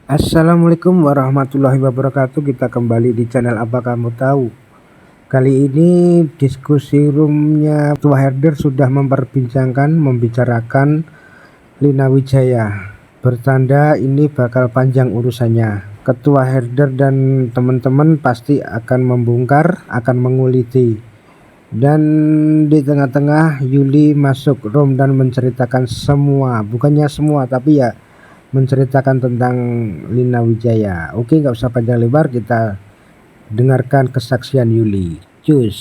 Assalamualaikum warahmatullahi wabarakatuh. Kita kembali di channel Apa Kamu Tahu. Kali ini diskusi roomnya Ketua Herder sudah membicarakan Lina Wijaya. Bertanda ini bakal panjang urusannya. Ketua Herder dan teman-teman pasti akan membongkar, akan menguliti. Dan di tengah-tengah Yuli masuk room dan menceritakan semua, bukannya semua tapi ya menceritakan tentang Lina Wijaya. Oke, nggak usah panjang lebar, kita dengarkan kesaksian Yuli. Cus.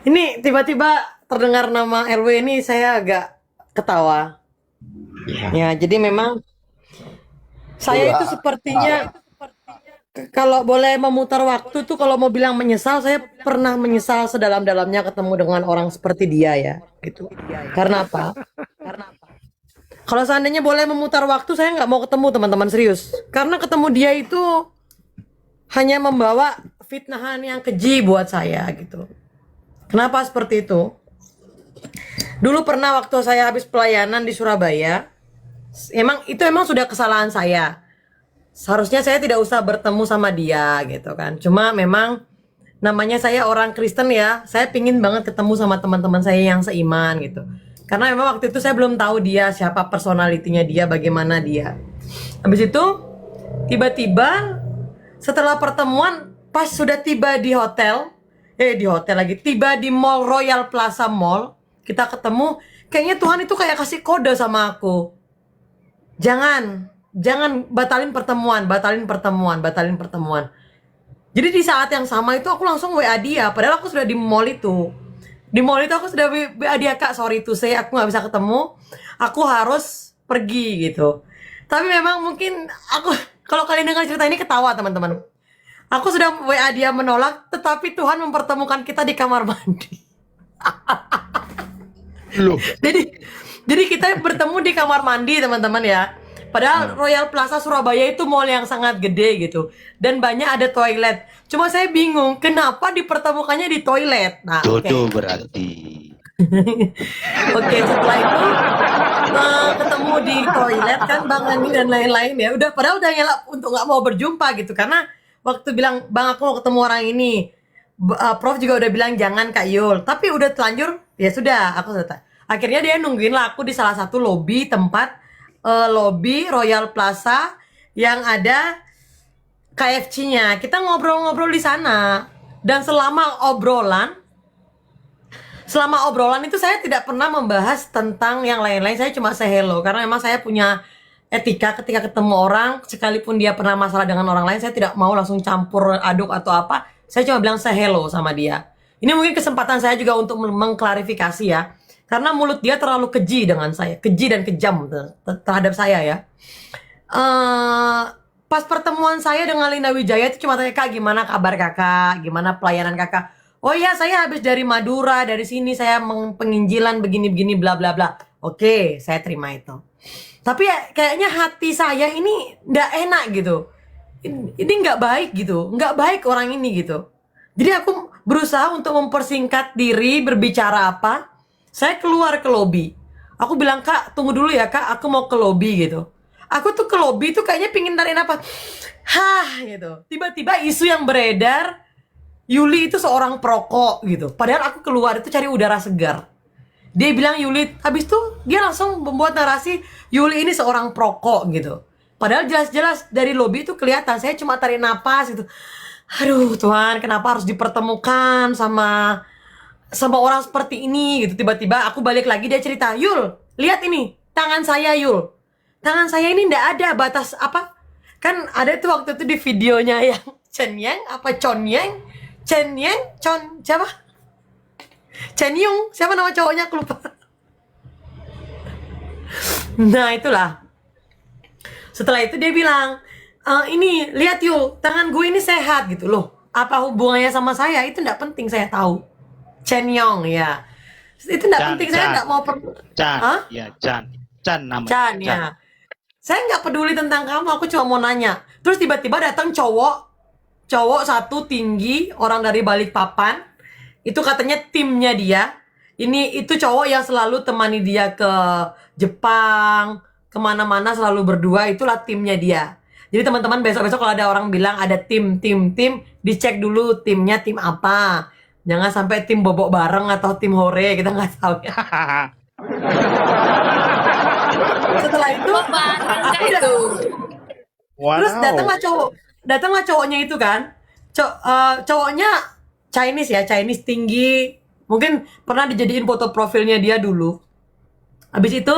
Ini tiba-tiba terdengar nama RW ini saya agak ketawa. Ya, jadi memang saya itu sepertinya kalau boleh memutar waktu tuh kalau mau bilang menyesal, saya pernah menyesal sedalam-dalamnya ketemu dengan orang seperti dia ya, gitu. Karena apa? Kalau seandainya boleh memutar waktu, saya nggak mau ketemu teman-teman serius. Karena ketemu dia itu hanya membawa fitnahan yang keji buat saya gitu. Kenapa seperti itu? Dulu pernah waktu saya habis pelayanan di Surabaya, emang sudah kesalahan saya. Seharusnya saya tidak usah bertemu sama dia gitu kan. Cuma memang namanya saya orang Kristen ya, saya pingin banget ketemu sama teman-teman saya yang seiman gitu. Karena memang waktu itu saya belum tahu dia siapa personalitinya dia, bagaimana dia. Habis itu tiba-tiba setelah pertemuan pas sudah tiba di hotel, tiba di Mall Royal Plaza Mall, kita ketemu, kayaknya Tuhan itu kayak kasih kode sama aku. Jangan batalin pertemuan, batalin pertemuan, batalin pertemuan. Jadi di saat yang sama itu aku langsung WA dia, padahal aku sudah di mall itu. Di mall itu aku sudah WA dia, Kak, sorry to say aku nggak bisa ketemu, aku harus pergi gitu. Tapi memang mungkin aku kalau kalian dengar cerita ini ketawa teman-teman. Aku sudah WA dia menolak, tetapi Tuhan mempertemukan kita di kamar mandi. Loh, Jadi jadi kita bertemu di kamar mandi teman-teman ya. Padahal Royal Plaza Surabaya itu mall yang sangat gede gitu. Dan banyak ada toilet. Cuma saya bingung kenapa dipertemukannya di toilet. Nah, oke. jodoh berarti. Oke, setelah itu ketemu di toilet kan Bang Andi dan lain-lain ya. Padahal udah nyala untuk nggak mau berjumpa gitu. Karena waktu bilang Bang aku mau ketemu orang ini, Prof juga udah bilang jangan Kak Yul. Tapi udah telanjur, ya sudah aku sudah. Akhirnya dia nungguin lah aku di salah satu lobby tempat lobby Royal Plaza yang ada KFC-nya. Kita ngobrol-ngobrol di sana. Dan selama obrolan itu saya tidak pernah membahas tentang yang lain-lain. Saya cuma say hello karena memang saya punya etika ketika ketemu orang, sekalipun dia pernah masalah dengan orang lain, saya tidak mau langsung campur aduk atau apa. Saya cuma bilang say hello sama dia. Ini mungkin kesempatan saya juga untuk mengklarifikasi ya. Karena mulut dia terlalu keji dengan saya, keji dan kejam terhadap saya ya. Pas pertemuan saya dengan Lina Wijaya itu cuma tanya, Kak gimana kabar kakak, gimana pelayanan kakak. Oh iya saya habis dari Madura, dari sini saya penginjilan begini-begini bla bla bla. Oke, saya terima itu. Tapi ya, kayaknya hati saya ini nggak enak gitu. Ini nggak baik gitu, nggak baik orang ini gitu. Jadi aku berusaha untuk mempersingkat diri, berbicara apa. Saya keluar ke lobi. Aku bilang, Kak tunggu dulu ya Kak, aku mau ke lobi gitu. Aku tuh ke lobi tuh kayaknya pingin tarik apa, hah gitu. Tiba-tiba isu yang beredar, Yuli itu seorang perokok gitu. Padahal aku keluar itu cari udara segar. Dia bilang Yuli, habis itu dia langsung membuat narasi Yuli ini seorang perokok gitu. Padahal jelas-jelas dari lobi itu kelihatan saya cuma tarik napas gitu. Aduh Tuhan, kenapa harus dipertemukan sama orang seperti ini gitu. Tiba-tiba aku balik lagi, dia cerita, Yul, lihat ini tangan saya Yul. Tangan saya ini ndak ada batas apa. Kan ada tuh waktu itu di videonya yang Chen Yang apa Chon Yang, Chen Yang, Chon siapa? Chen Yung, siapa nama cowoknya aku lupa. Nah itulah. Setelah itu dia bilang, ini lihat yuk, tangan gue ini sehat gitu loh. Apa hubungannya sama saya? Itu nggak penting saya tahu. Chen Yong ya. Itu nggak Chan, penting, saya Chan, nggak mau Chan, Hah? ya Chan, Chan namanya Chan Chan. ya. Saya nggak peduli tentang kamu, aku cuma mau nanya. Terus tiba-tiba datang cowok satu tinggi, orang dari Balikpapan. Itu katanya timnya dia. Itu cowok yang selalu temani dia ke Jepang, kemana-mana selalu berdua, itulah timnya dia. Jadi teman-teman besok-besok kalau ada orang bilang ada tim, dicek dulu timnya tim apa. Jangan sampai tim bobok bareng atau tim hore, kita nggak tahu ya. Setelah itu, itu. terus datanglah cowoknya itu kan. Cowoknya Chinese tinggi, mungkin pernah dijadiin foto profilnya dia dulu. Habis itu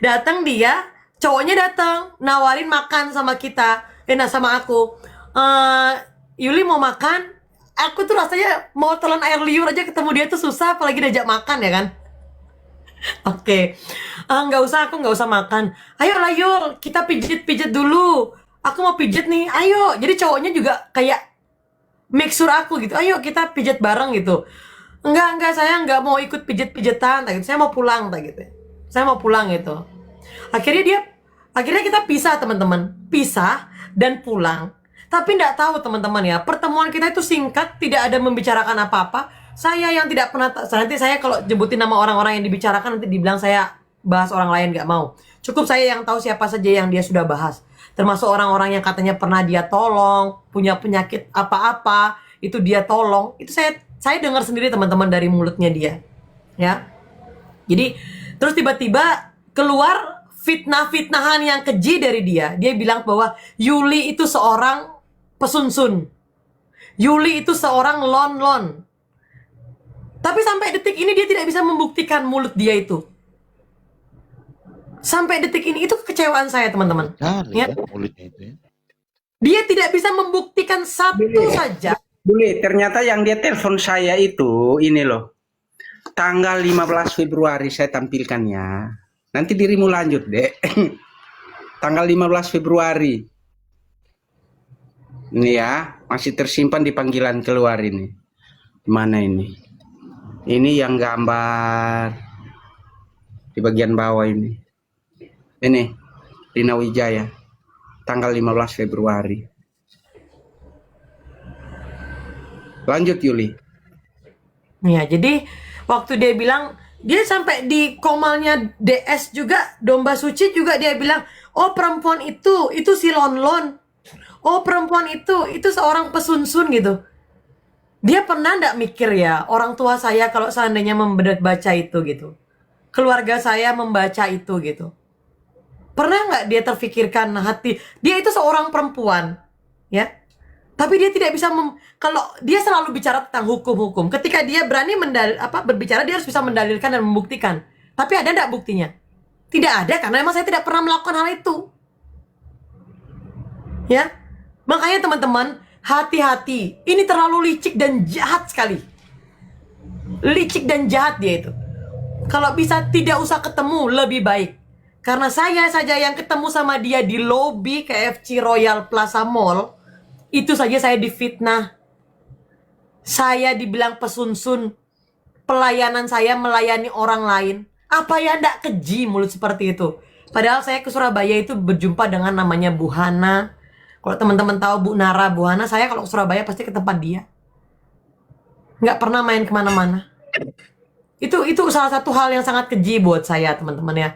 datang dia, cowoknya datang nawarin makan sama kita, sama aku. Yuli mau makan, aku tuh rasanya mau telan air liur aja ketemu dia tuh susah, apalagi diajak makan ya kan. Oke, aku nggak usah makan. Ayo lah Yul, kita pijit dulu. Aku mau pijit nih, ayo. Jadi cowoknya juga kayak make sure aku gitu. Ayo kita pijit bareng gitu. Enggak, saya nggak mau ikut pijitan, gitu. Saya mau pulang, gitu. Saya mau pulang gitu. Akhirnya kita pisah teman-teman, pisah dan pulang. Tapi nggak tahu teman-teman ya, pertemuan kita itu singkat, tidak ada membicarakan apa-apa. Saya yang tidak pernah, nanti saya kalau jemputin nama orang-orang yang dibicarakan nanti dibilang saya bahas orang lain, nggak mau. Cukup saya yang tahu siapa saja yang dia sudah bahas. Termasuk orang-orang yang katanya pernah dia tolong, punya penyakit apa-apa, itu dia tolong. Itu saya dengar sendiri teman-teman dari mulutnya dia. Ya. Jadi terus tiba-tiba keluar fitnah-fitnahan yang keji dari dia. Dia bilang bahwa Yuli itu seorang pesunsun. Yuli itu seorang lon-lon. Tapi sampai detik ini dia tidak bisa membuktikan mulut dia itu. Sampai detik ini itu kekecewaan saya teman-teman. Ya. Mulutnya itu ya. Dia tidak bisa membuktikan satu saja. Bule, ternyata yang dia telepon saya itu ini loh. Tanggal 15 Februari saya tampilkan ya. Nanti dirimu lanjut, Dek. Tanggal 15 Februari. Ini ya, masih tersimpan di panggilan keluar ini. Mana ini? Ini yang gambar di bagian bawah ini. Ini Rina Wijaya. Tanggal 15 Februari. Lanjut Yuli. Ya, jadi waktu dia bilang, dia sampai di komalnya DS juga, Domba Suci juga dia bilang, oh perempuan itu si Lon-Lon. Oh perempuan itu seorang pesunsun gitu. Dia pernah nggak mikir ya, orang tua saya kalau seandainya membaca itu gitu. Keluarga saya membaca itu gitu. Pernah nggak dia terfikirkan hati, dia itu seorang perempuan, ya. Tapi dia tidak bisa kalau dia selalu bicara tentang hukum-hukum. Ketika dia berani berbicara, dia harus bisa mendalilkan dan membuktikan. Tapi ada enggak buktinya? Tidak ada, karena memang saya tidak pernah melakukan hal itu. Ya. Makanya teman-teman, hati-hati. Ini terlalu licik dan jahat sekali. Licik dan jahat dia itu. Kalau bisa tidak usah ketemu, lebih baik. Karena saya saja yang ketemu sama dia di lobi KFC Royal Plaza Mall. Itu saja saya difitnah. Saya dibilang pesunsun. Pelayanan saya melayani orang lain. Apa ya ndak keji mulut seperti itu. Padahal saya ke Surabaya itu berjumpa dengan namanya Bu Hana. Kalau teman-teman tahu Bu Nara, Bu Hana, saya kalau ke Surabaya pasti ke tempat dia. Nggak pernah main kemana-mana. Itu salah satu hal yang sangat keji buat saya teman-teman ya.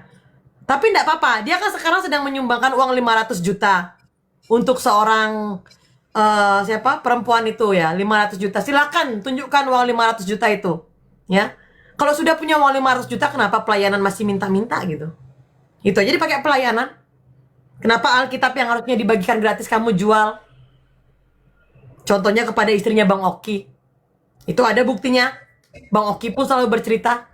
Tapi ndak apa-apa. Dia kan sekarang sedang menyumbangkan uang 500 juta. Untuk seorang perempuan itu ya, 500 juta. Silakan tunjukkan uang 500 juta itu. Ya. Kalau sudah punya uang 500 juta, kenapa pelayanan masih minta-minta gitu? Itu aja dipakai pelayanan. Kenapa Alkitab yang harusnya dibagikan gratis kamu jual? Contohnya kepada istrinya Bang Oki. Itu ada buktinya. Bang Oki pun selalu bercerita.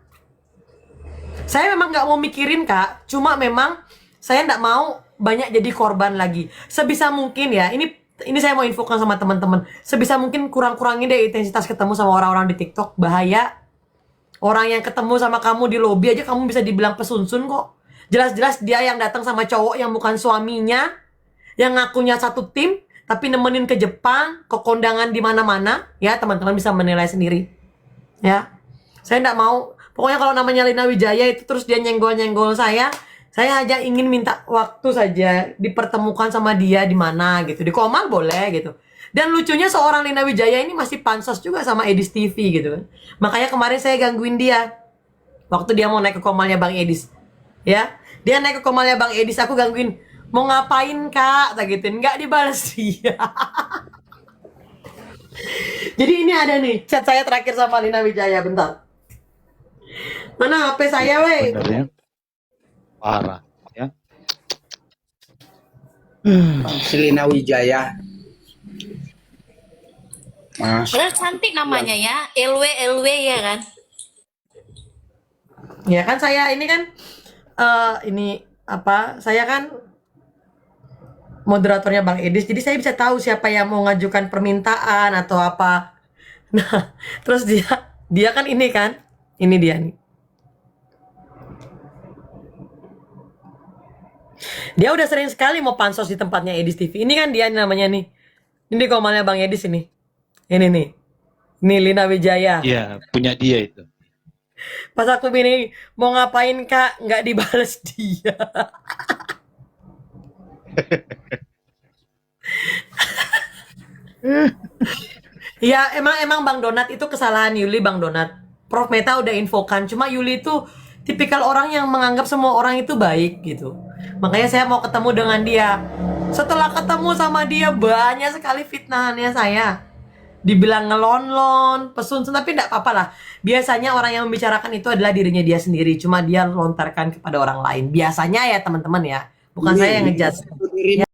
Saya memang nggak mau mikirin Kak. Cuma memang saya nggak mau banyak jadi korban lagi. Sebisa mungkin ya, ini saya mau infokan sama teman-teman. Sebisa mungkin kurang-kurangin deh intensitas ketemu sama orang-orang di TikTok. Bahaya. Orang yang ketemu sama kamu di lobi aja kamu bisa dibilang pesunsun kok. Jelas-jelas dia yang datang sama cowok yang bukan suaminya, yang ngakunya satu tim, tapi nemenin ke Jepang, ke kondangan di mana-mana. Ya teman-teman bisa menilai sendiri. Ya, saya nggak mau. Pokoknya kalau namanya Lina Wijaya itu terus dia nyenggol-nyenggol saya hanya ingin minta waktu saja dipertemukan sama dia di mana gitu. Di Komal boleh gitu. Dan lucunya seorang Lina Wijaya ini masih pansos juga sama Edis TV gitu. Makanya kemarin saya gangguin dia. Waktu dia mau naik ke Komalnya Bang Edis. Ya, dia naik ke Komalnya Bang Edis, aku gangguin. Mau ngapain kak? Tak gituin, nggak dibalas dia. Jadi ini ada nih chat saya terakhir sama Lina Wijaya, bentar. Mana HP saya, weh? Bener ya. Parah ya. Selina Wijaya. Mas, Padahal cantik namanya ya, LW ya kan? Ya kan saya ini kan ini apa? Saya kan moderatornya Bang Edis, jadi saya bisa tahu siapa yang mau ngajukan permintaan atau apa. Nah, terus dia kan ini kan, ini dia nih. Dia udah sering sekali mau pansos di tempatnya Edis TV. Ini kan dia namanya nih. Ini komalnya Bang Edis ini. Ini nih. Ini Lina Wijaya. Iya, punya dia itu. Pas aku gini, mau ngapain kak? Nggak dibales dia. Ya emang Bang Donat itu kesalahan Yuli, Bang Donat. Prof Meta udah infokan, cuma Yuli itu tipikal orang yang menganggap semua orang itu baik gitu. Makanya saya mau ketemu dengan dia. Setelah ketemu sama dia banyak sekali fitnahannya saya. Dibilang ngelon-lon, pesun, tapi enggak apa-apa lah. Biasanya orang yang membicarakan itu adalah dirinya dia sendiri, cuma dia lontarkan kepada orang lain. Biasanya ya teman-teman ya, bukan saya yang ngejudge. dirimu